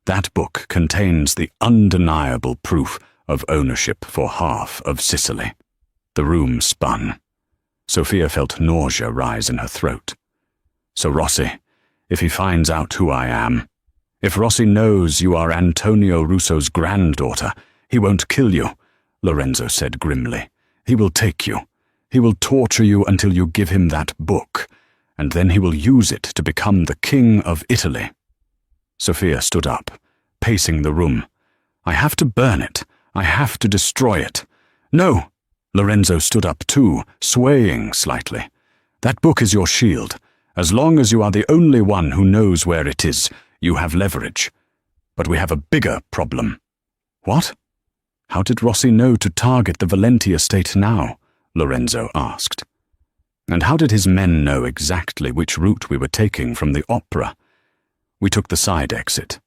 That book contains the undeniable proof of ownership for half of Sicily. The room spun. Sophia felt nausea rise in her throat. So Rossi, if he finds out who I am, if Rossi knows you are Antonio Russo's granddaughter, he won't kill you, Lorenzo said grimly. He will take you. He will torture you until you give him that book, and then he will use it to become the king of Italy. Sophia stood up, pacing the room. I have to burn it. I have to destroy it. No! Lorenzo stood up too, swaying slightly. That book is your shield. As long as you are the only one who knows where it is, you have leverage. But we have a bigger problem. What? How did Rossi know to target the Valenti estate now? Lorenzo asked. And how did his men know exactly which route we were taking from the opera? We took the side exit.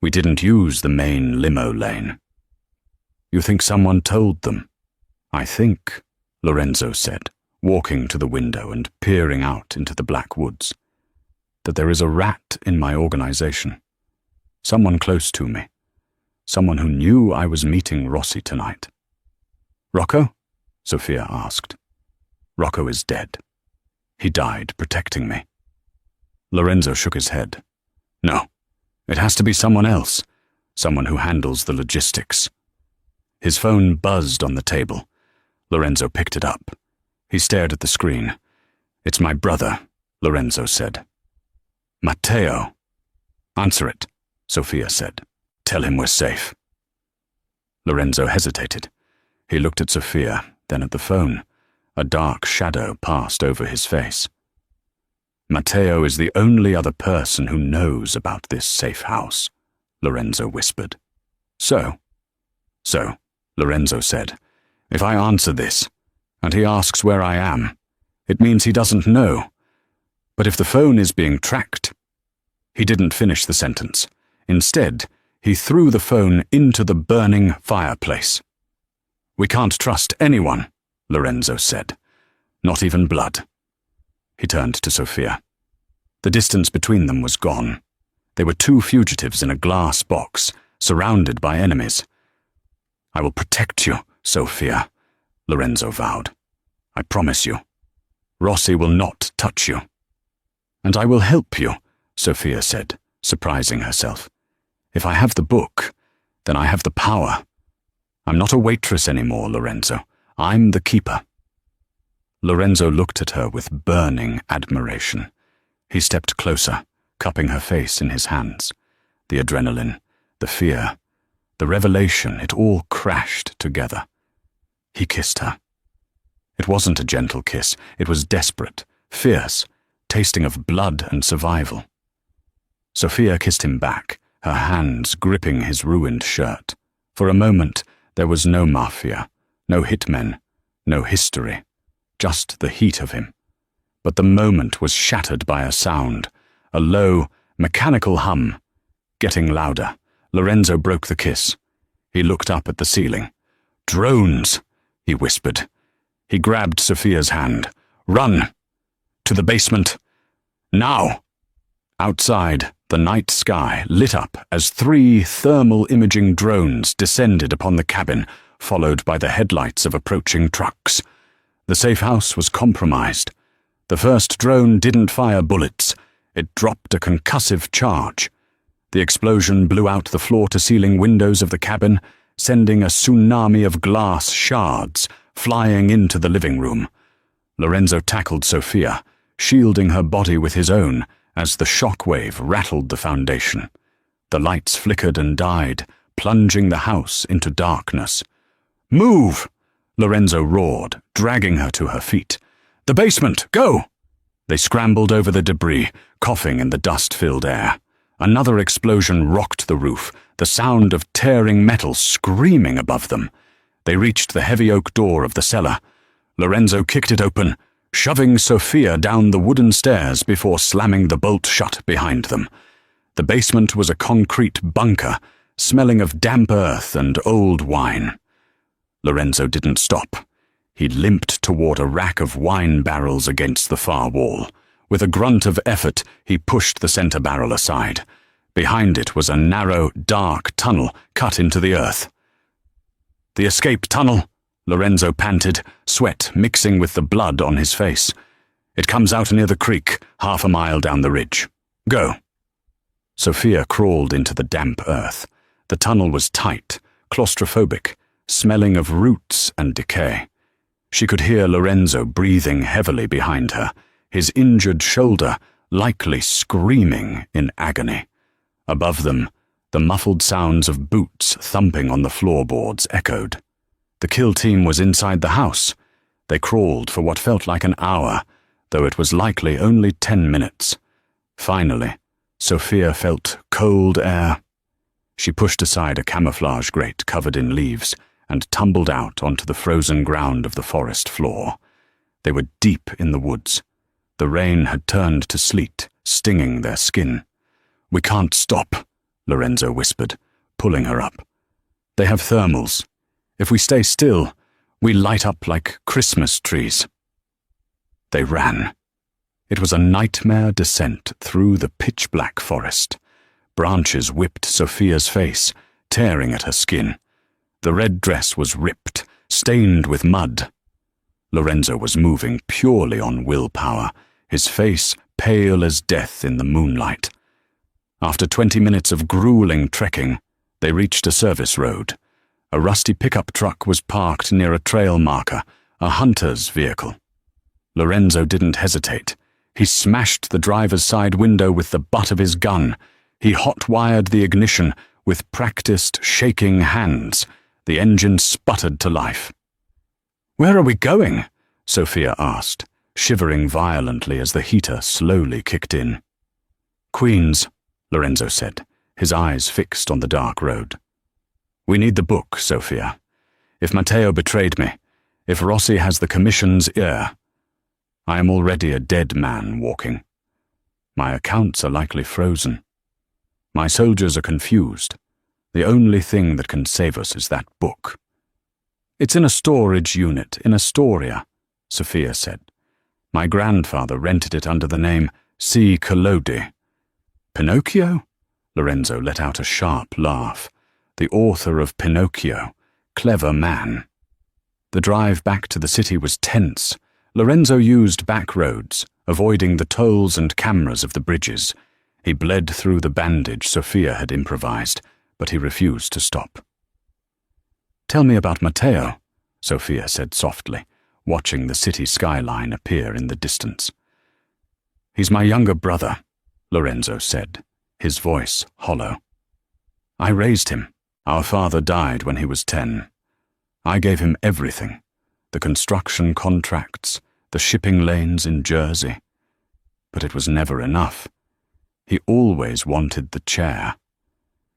We didn't use the main limo lane. You think someone told them? I think, Lorenzo said, walking to the window and peering out into the black woods, that there is a rat in my organization. Someone close to me. Someone who knew I was meeting Rossi tonight. Rocco? Sophia asked. Rocco is dead. He died protecting me. Lorenzo shook his head. No, it has to be someone else. Someone who handles the logistics. His phone buzzed on the table. Lorenzo picked it up. He stared at the screen. It's my brother, Lorenzo said. Matteo. Answer it, Sophia said. Tell him we're safe. Lorenzo hesitated. He looked at Sophia, then at the phone. A dark shadow passed over his face. Matteo is the only other person who knows about this safe house, Lorenzo whispered. So, Lorenzo said, if I answer this, and he asks where I am, it means he doesn't know. But if the phone is being tracked... He didn't finish the sentence. Instead, he threw the phone into the burning fireplace. We can't trust anyone, Lorenzo said. Not even blood. He turned to Sophia. The distance between them was gone. They were two fugitives in a glass box, surrounded by enemies. I will protect you, Sophia, Lorenzo vowed. I promise you. Rossi will not touch you. And I will help you, Sophia said, surprising herself. If I have the book, then I have the power. I'm not a waitress anymore, Lorenzo. I'm the keeper. Lorenzo looked at her with burning admiration. He stepped closer, cupping her face in his hands. The adrenaline, the fear, the revelation, it all crashed together. He kissed her. It wasn't a gentle kiss. It was desperate, fierce, tasting of blood and survival. Sophia kissed him back, her hands gripping his ruined shirt. For a moment, there was no Mafia, no hitmen, no history, just the heat of him. But the moment was shattered by a sound, a low, mechanical hum. Getting louder, Lorenzo broke the kiss. He looked up at the ceiling. "Drones," he whispered. He grabbed Sophia's hand. "Run! To the basement! Now!" Outside, the night sky lit up as 3 thermal imaging drones descended upon the cabin, followed by the headlights of approaching trucks. The safe house was compromised. The first drone didn't fire bullets. It dropped a concussive charge. The explosion blew out the floor-to-ceiling windows of the cabin, sending a tsunami of glass shards flying into the living room. Lorenzo tackled Sophia, shielding her body with his own as the shockwave rattled the foundation. The lights flickered and died, plunging the house into darkness. "Move!" Lorenzo roared, dragging her to her feet. "The basement! Go!" They scrambled over the debris, coughing in the dust-filled air. Another explosion rocked the roof, the sound of tearing metal screaming above them. They reached the heavy oak door of the cellar. Lorenzo kicked it open, shoving Sophia down the wooden stairs before slamming the bolt shut behind them. The basement was a concrete bunker, smelling of damp earth and old wine. Lorenzo didn't stop. He limped toward a rack of wine barrels against the far wall. With a grunt of effort, he pushed the center barrel aside. Behind it was a narrow, dark tunnel cut into the earth. "The escape tunnel," Lorenzo panted, sweat mixing with the blood on his face. "It comes out near the creek, 1/2 mile down the ridge. Go." Sophia crawled into the damp earth. The tunnel was tight, claustrophobic, smelling of roots and decay. She could hear Lorenzo breathing heavily behind her, his injured shoulder likely screaming in agony. Above them, the muffled sounds of boots thumping on the floorboards echoed. The kill team was inside the house. They crawled for what felt like an hour, though it was likely only 10 minutes. Finally, Sophia felt cold air. She pushed aside a camouflage grate covered in leaves and tumbled out onto the frozen ground of the forest floor. They were deep in the woods. The rain had turned to sleet, stinging their skin. "We can't stop," Lorenzo whispered, pulling her up. "They have thermals. If we stay still, we light up like Christmas trees." They ran. It was a nightmare descent through the pitch-black forest. Branches whipped Sophia's face, tearing at her skin. The red dress was ripped, stained with mud. Lorenzo was moving purely on willpower, his face pale as death in the moonlight. After 20 minutes of grueling trekking, they reached a service road. A rusty pickup truck was parked near a trail marker, a hunter's vehicle. Lorenzo didn't hesitate. He smashed the driver's side window with the butt of his gun. He hot-wired the ignition with practiced, shaking hands. The engine sputtered to life. "Where are we going?" Sophia asked, shivering violently as the heater slowly kicked in. "Queens," Lorenzo said, his eyes fixed on the dark road. "We need the book, Sophia. If Matteo betrayed me, if Rossi has the Commission's ear, I am already a dead man walking. My accounts are likely frozen. My soldiers are confused. The only thing that can save us is that book." "It's in a storage unit in Astoria," Sophia said. "My grandfather rented it under the name C. Collodi." "Pinocchio?" Lorenzo let out a sharp laugh. The author of Pinocchio. Clever man. The drive back to the city was tense. Lorenzo used back roads, avoiding the tolls and cameras of the bridges. He bled through the bandage Sophia had improvised, but he refused to stop. "Tell me about Matteo," Sophia said softly, watching the city skyline appear in the distance. "He's my younger brother," Lorenzo said, his voice hollow. "I raised him. Our father died when he was 10. I gave him everything, the construction contracts, the shipping lanes in Jersey. But it was never enough. He always wanted the chair.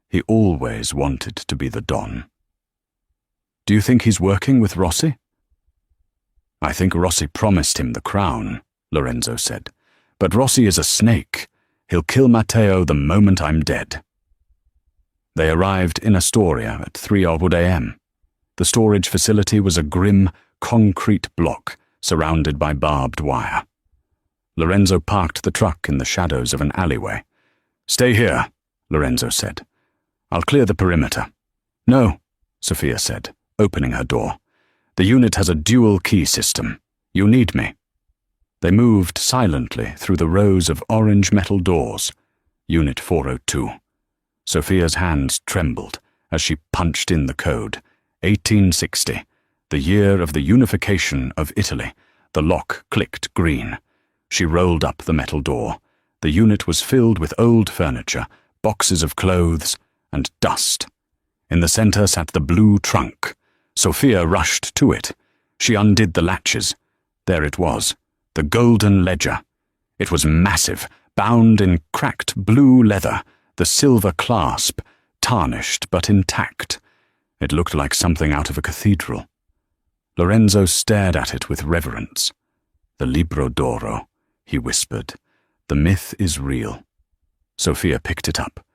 He always wanted to be the Don. "Do you think he's working with Rossi?" "I think Rossi promised him the crown," Lorenzo said. "But Rossi is a snake. He'll kill Matteo the moment I'm dead." They arrived in Astoria at 3:00 a.m. The storage facility was a grim, concrete block surrounded by barbed wire. Lorenzo parked the truck in the shadows of an alleyway. "Stay here," Lorenzo said. "I'll clear the perimeter." "No," Sophia said, opening her door. "The unit has a dual-key system. You need me." They moved silently through the rows of orange metal doors. Unit 402. Sophia's hands trembled as she punched in the code. 1860, the year of the unification of Italy. The lock clicked green. She rolled up the metal door. The unit was filled with old furniture, boxes of clothes, and dust. In the center sat the blue trunk. Sophia rushed to it. She undid the latches. There it was, the golden ledger. It was massive, bound in cracked blue leather, the silver clasp, tarnished but intact. It looked like something out of a cathedral. Lorenzo stared at it with reverence. "The Libro d'Oro," he whispered. "The myth is real." Sophia picked it up.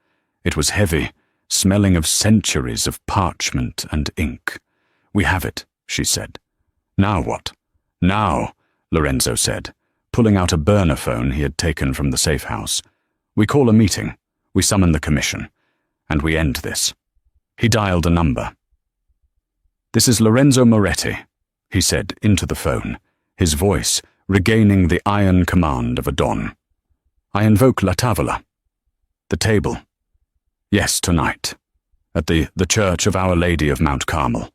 It was heavy, smelling of centuries of parchment and ink. "We have it," she said. "Now what?" "Now," Lorenzo said, pulling out a burner phone he had taken from the safe house. "We call a meeting. We summon the commission. And we end this." He dialed a number. "This is Lorenzo Moretti," he said into the phone, his voice regaining the iron command of a Don. "I invoke La Tavola." "The table." "Yes, tonight. At the Church of Our Lady of Mount Carmel.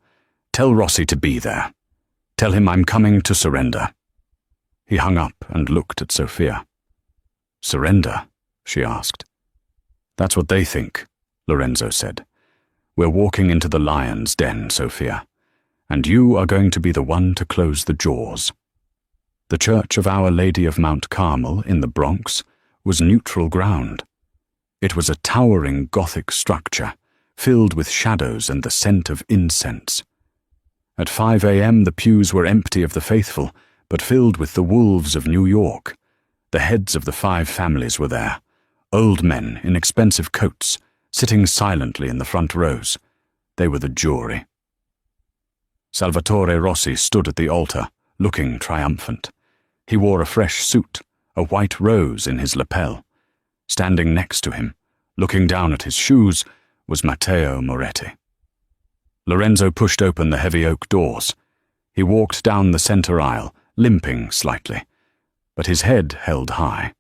Tell Rossi to be there. Tell him I'm coming to surrender." He hung up and looked at Sophia. "Surrender?" she asked. "That's what they think," Lorenzo said. "We're walking into the lion's den, Sophia, and you are going to be the one to close the jaws." The Church of Our Lady of Mount Carmel in the Bronx was neutral ground. It was a towering Gothic structure, filled with shadows and the scent of incense. At 5 a.m. the pews were empty of the faithful, but filled with the wolves of New York. The heads of the 5 families were there, old men in expensive coats, sitting silently in the front rows. They were the jury. Salvatore Rossi stood at the altar, looking triumphant. He wore a fresh suit, a white rose in his lapel. Standing next to him, looking down at his shoes, was Matteo Moretti. Lorenzo pushed open the heavy oak doors. He walked down the center aisle, limping slightly, but his head held high.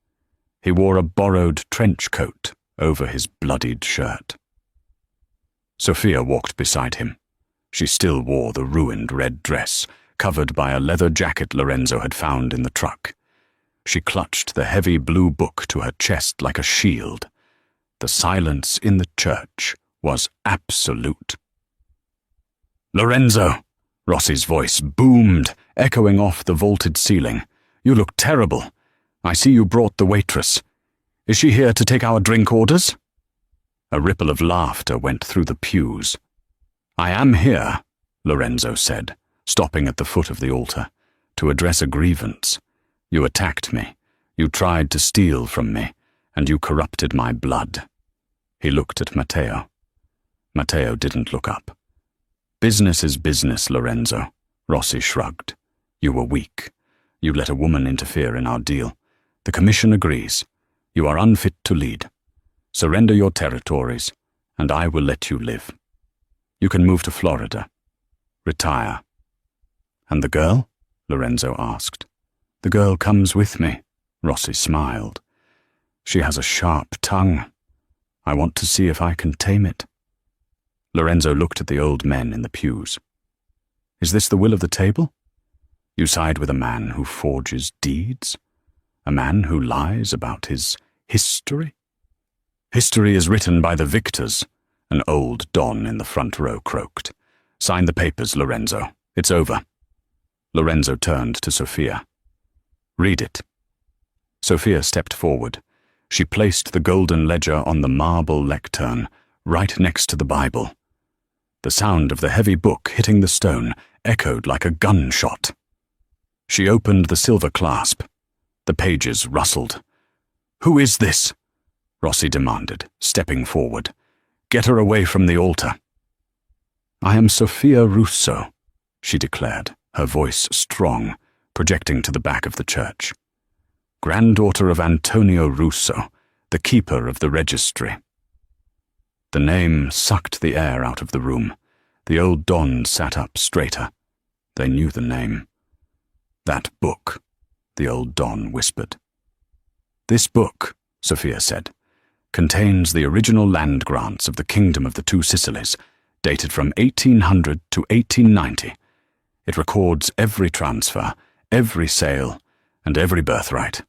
He wore a borrowed trench coat over his bloodied shirt. Sophia walked beside him. She still wore the ruined red dress, covered by a leather jacket Lorenzo had found in the truck. She clutched the heavy blue book to her chest like a shield. The silence in the church was absolute. "Lorenzo!" Rossi's voice boomed, echoing off the vaulted ceiling. "You look terrible. I see you brought the waitress. Is she here to take our drink orders?" A ripple of laughter went through the pews. "I am here," Lorenzo said, stopping at the foot of the altar, "to address a grievance. You attacked me. You tried to steal from me, and you corrupted my blood." He looked at Matteo. Matteo didn't look up. "Business is business, Lorenzo," Rossi shrugged. "You were weak. You let a woman interfere in our deal. The commission agrees. You are unfit to lead. Surrender your territories, and I will let you live. You can move to Florida. Retire." "And the girl?" Lorenzo asked. "The girl comes with me," Rossi smiled. "She has a sharp tongue. I want to see if I can tame it." Lorenzo looked at the old men in the pews. "Is this the will of the table? You side with a man who forges deeds? A man who lies about his history?" "History is written by the victors," an old Don in the front row croaked. "Sign the papers, Lorenzo. It's over." Lorenzo turned to Sophia. "Read it." Sophia stepped forward. She placed the golden ledger on the marble lectern, right next to the Bible. The sound of the heavy book hitting the stone echoed like a gunshot. She opened the silver clasp. The pages rustled. "Who is this?" Rossi demanded, stepping forward. "Get her away from the altar." "I am Sophia Russo," she declared, her voice strong, projecting to the back of the church. "Granddaughter of Antonio Russo, the keeper of the registry." The name sucked the air out of the room. The old Don sat up straighter. They knew the name. "That book," the old Don whispered. "This book," Sophia said, "contains the original land grants of the Kingdom of the Two Sicilies, dated from 1800 to 1890. It records every transfer, every sale, and every birthright."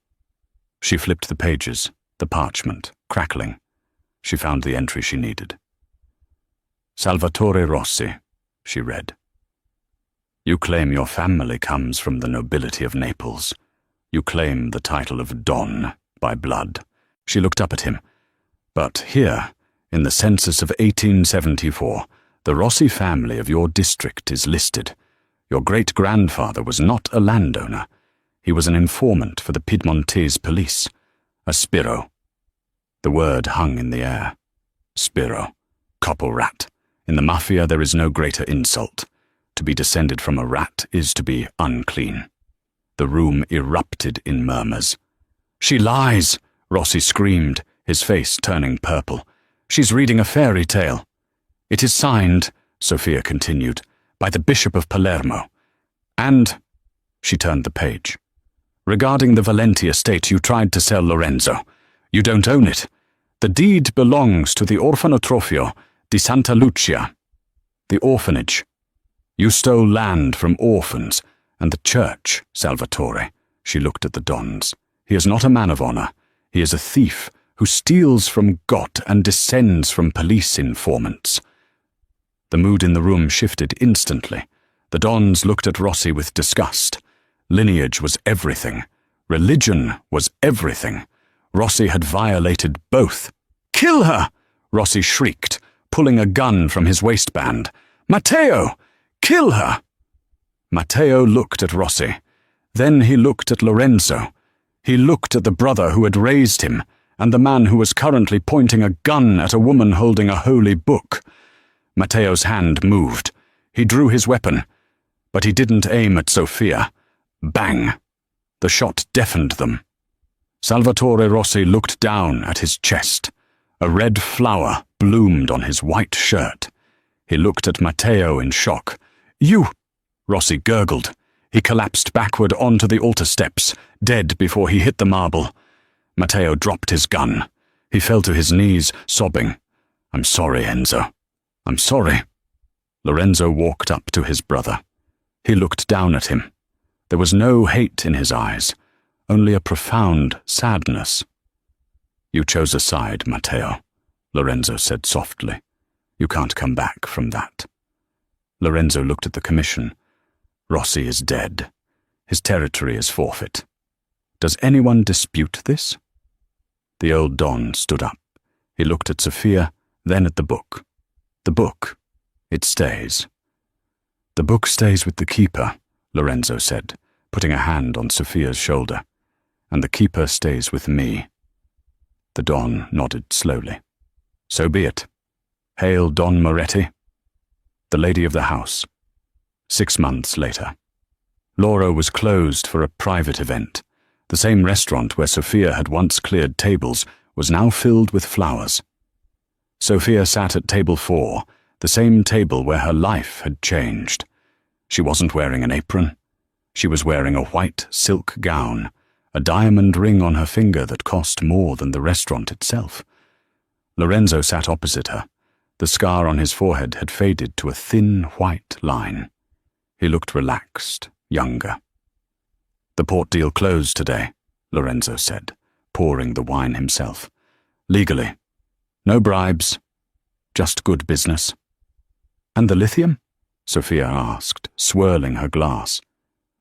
She flipped the pages, the parchment, crackling. She found the entry she needed. "Salvatore Rossi," she read. "You claim your family comes from the nobility of Naples. You claim the title of Don by blood." She looked up at him. "But here, in the census of 1874, the Rossi family of your district is listed. Your great-grandfather was not a landowner. He was an informant for the Piedmontese police, a Spiro." The word hung in the air. Spiro. Copper rat. In the Mafia there is no greater insult. To be descended from a rat is to be unclean. The room erupted in murmurs. "She lies!" Rossi screamed, his face turning purple. "She's reading a fairy tale." "It is signed," Sophia continued, "by the Bishop of Palermo. And," she turned the page, "regarding the Valenti estate you tried to sell Lorenzo. You don't own it. The deed belongs to the Orfanotrofio di Santa Lucia, the orphanage. You stole land from orphans, and the church, Salvatore." She looked at the Dons. "He is not a man of honor. He is a thief who steals from God and descends from police informants." The mood in the room shifted instantly. The Dons looked at Rossi with disgust. Lineage was everything. Religion was everything. Rossi had violated both. "Kill her!" Rossi shrieked, pulling a gun from his waistband. "Matteo! Kill her!" Matteo looked at Rossi. Then he looked at Lorenzo. He looked at the brother who had raised him, and the man who was currently pointing a gun at a woman holding a holy book. Matteo's hand moved. He drew his weapon, but he didn't aim at Sophia. Bang! The shot deafened them. Salvatore Rossi looked down at his chest. A red flower bloomed on his white shirt. He looked at Matteo in shock. "You!" Rossi gurgled. He collapsed backward onto the altar steps, dead before he hit the marble. Matteo dropped his gun. He fell to his knees, sobbing. "I'm sorry, Enzo. I'm sorry." Lorenzo walked up to his brother. He looked down at him. There was no hate in his eyes, only a profound sadness. "You chose a side, Matteo," Lorenzo said softly. "You can't come back from that." Lorenzo looked at the commission. "Rossi is dead. His territory is forfeit. Does anyone dispute this?" The old Don stood up. He looked at Sophia, then at the book. "The book, it stays." "The book stays with the keeper," Lorenzo said, putting a hand on Sophia's shoulder. "And the keeper stays with me." The Don nodded slowly. "So be it. Hail Don Moretti." The lady of the house. 6 months later. Laura was closed for a private event. The same restaurant where Sophia had once cleared tables was now filled with flowers. Sophia sat at table 4, the same table where her life had changed. She wasn't wearing an apron. She was wearing a white silk gown, a diamond ring on her finger that cost more than the restaurant itself. Lorenzo sat opposite her. The scar on his forehead had faded to a thin white line. He looked relaxed, younger. "The port deal closed today," Lorenzo said, pouring the wine himself. "Legally. No bribes. Just good business." "And the lithium?" Sophia asked, swirling her glass.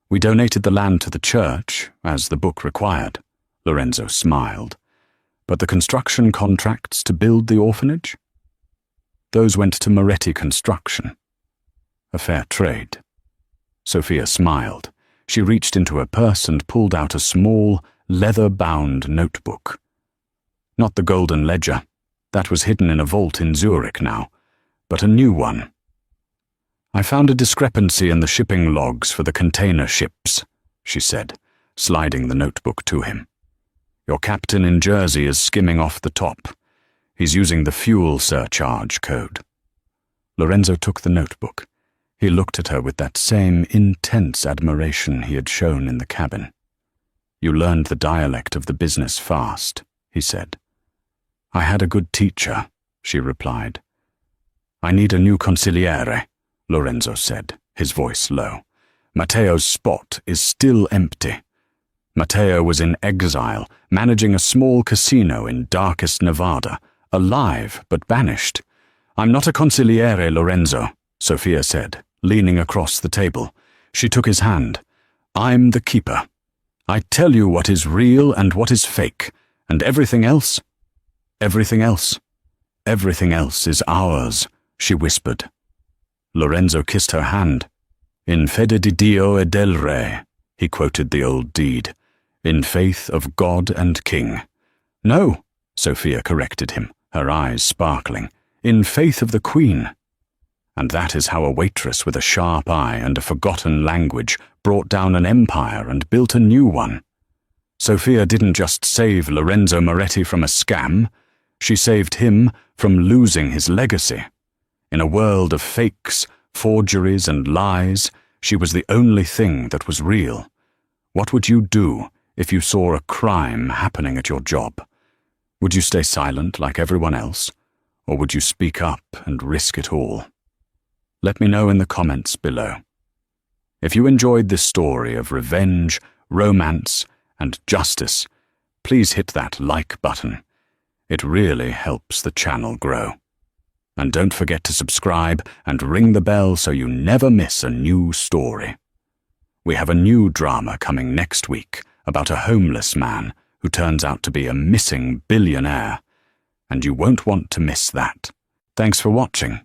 "We donated the land to the church, as the book required," Lorenzo smiled. But the construction contracts to build the orphanage? Those went to Moretti Construction. A fair trade. Sophia smiled. She reached into her purse and pulled out a small, leather-bound notebook. Not the golden ledger. That was hidden in a vault in Zurich now, but a new one. I found a discrepancy in the shipping logs for the container ships, she said, sliding the notebook to him. Your captain in Jersey is skimming off the top. He's using the fuel surcharge code. Lorenzo took the notebook. He looked at her with that same intense admiration he had shown in the cabin. You learned the dialect of the business fast, he said. I had a good teacher, she replied. I need a new consigliere, Lorenzo said, his voice low. Matteo's spot is still empty. Matteo was in exile, managing a small casino in darkest Nevada, alive but banished. I'm not a consigliere, Lorenzo, Sophia said, leaning across the table. She took his hand. I'm the keeper. I tell you what is real and what is fake, and everything else is ours, she whispered. Lorenzo kissed her hand. In fede di Dio e del Re, he quoted the old deed. In faith of God and King. No, Sophia corrected him, her eyes sparkling. In faith of the Queen. And that is how a waitress with a sharp eye and a forgotten language brought down an empire and built a new one. Sophia didn't just save Lorenzo Moretti from a scam, she saved him from losing his legacy. In a world of fakes, forgeries, and lies, she was the only thing that was real. What would you do if you saw a crime happening at your job? Would you stay silent like everyone else, or would you speak up and risk it all? Let me know in the comments below. If you enjoyed this story of revenge, romance, and justice, please hit that like button. It really helps the channel grow. And don't forget to subscribe and ring the bell so you never miss a new story. We have a new drama coming next week about a homeless man who turns out to be a missing billionaire, and you won't want to miss that. Thanks for watching.